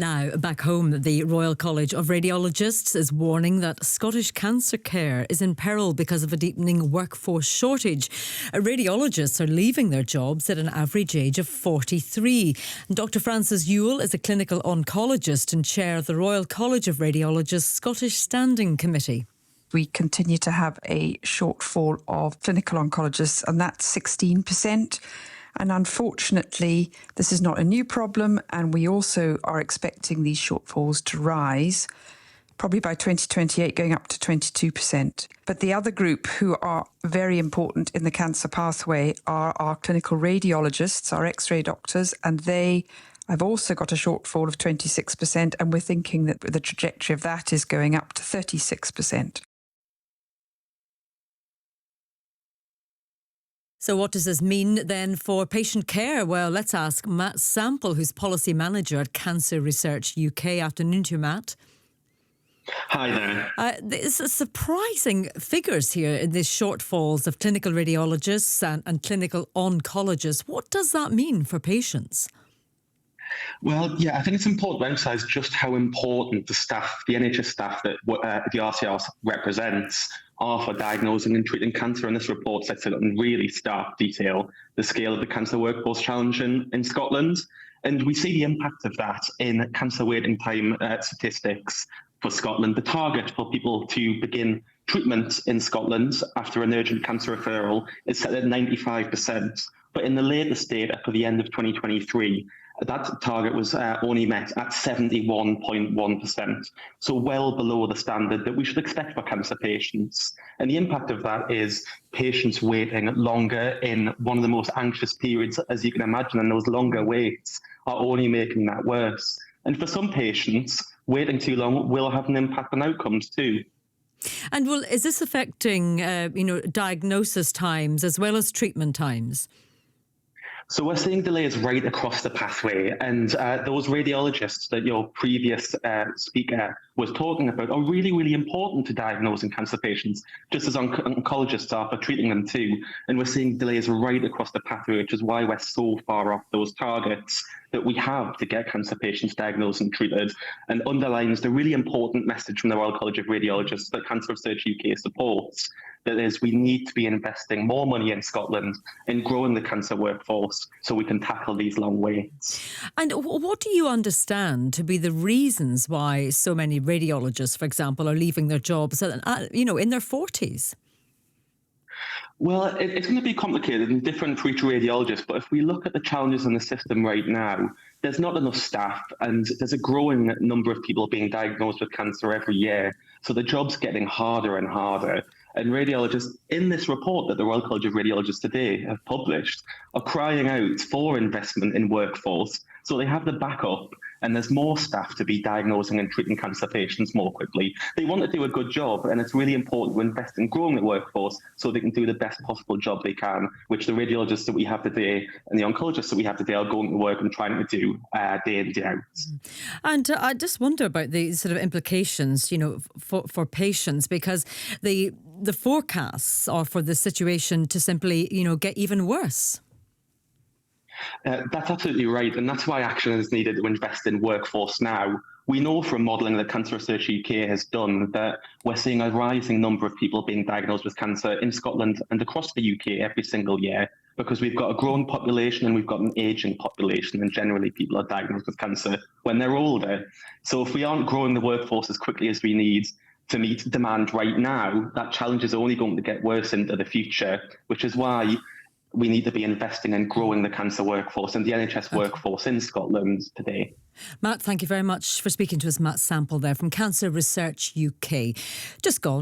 Now, back home, the Royal College of Radiologists is warning that Scottish cancer care is in peril because of a deepening workforce shortage. Radiologists are leaving their jobs at an average age of 43. Dr Frances Ewell is a clinical oncologist and chair of the Royal College of Radiologists Scottish Standing Committee. We continue to have a shortfall of clinical oncologists, and that's 16%. And unfortunately, this is not a new problem, and we also are expecting these shortfalls to rise, probably by 2028 going up to 22%. But the other group who are very important in the cancer pathway are our clinical radiologists, our X-ray doctors, and they have also got a shortfall of 26%, and we're thinking that the trajectory of that is going up to 36%. So what does this mean then for patient care? Well, let's ask Matt Sample, who's Policy Manager at Cancer Research UK. Afternoon to you, Matt. Hi there. There's surprising figures here in these shortfalls of clinical radiologists and clinical oncologists. What does that mean for patients? Well, yeah, I think it's important to emphasise just how important the staff, the NHS staff that the RCR represents, are for diagnosing and treating cancer. And this report sets it in really stark detail, the scale of the cancer workforce challenge in Scotland. And we see the impact of that in cancer waiting time statistics for Scotland. The target for people to begin treatment in Scotland after an urgent cancer referral is set at 95%. But in the latest data for the end of 2023, that target was only met at 71.1%, so well below the standard that we should expect for cancer patients. And the impact of that is patients waiting longer in one of the most anxious periods, as you can imagine, and those longer waits are only making that worse. And for some patients, waiting too long will have an impact on outcomes too. And is this affecting, diagnosis times as well as treatment times? So we're seeing delays right across the pathway, and those radiologists that your previous speaker was talking about are really, really important to diagnosing cancer patients, just as oncologists are for treating them too. And we're seeing delays right across the pathway, which is why we're so far off those targets that we have to get cancer patients diagnosed and treated, and underlines the really important message from the Royal College of Radiologists that Cancer Research UK supports, that is, we need to be investing more money in Scotland in growing the cancer workforce so we can tackle these long waits. And what do you understand to be the reasons why so many radiologists, for example, are leaving their jobs, in their 40s? Well, it's going to be complicated and different for each radiologist, but if we look at the challenges in the system right now, there's not enough staff and there's a growing number of people being diagnosed with cancer every year. So the job's getting harder and harder. And radiologists in this report that the Royal College of Radiologists today have published are crying out for investment in workforce so they have the backup and there's more staff to be diagnosing and treating cancer patients more quickly. They want to do a good job, and it's really important to invest in growing the workforce so they can do the best possible job they can, which the radiologists that we have today and the oncologists that we have today are going to work and trying to do day in, day out. And I just wonder about the sort of implications, for patients, because the forecasts are for the situation to simply, get even worse. That's absolutely right, and that's why action is needed to invest in workforce now. We know from modelling that Cancer Research UK has done that we're seeing a rising number of people being diagnosed with cancer in Scotland and across the UK every single year, because we've got a growing population and we've got an ageing population, and generally people are diagnosed with cancer when they're older. So if we aren't growing the workforce as quickly as we need to meet demand right now, that challenge is only going to get worse into the future, which is why we need to be investing in growing the cancer workforce and the NHS workforce in Scotland today. Matt, thank you very much for speaking to us. Matt Sample there from Cancer Research UK. Just gone.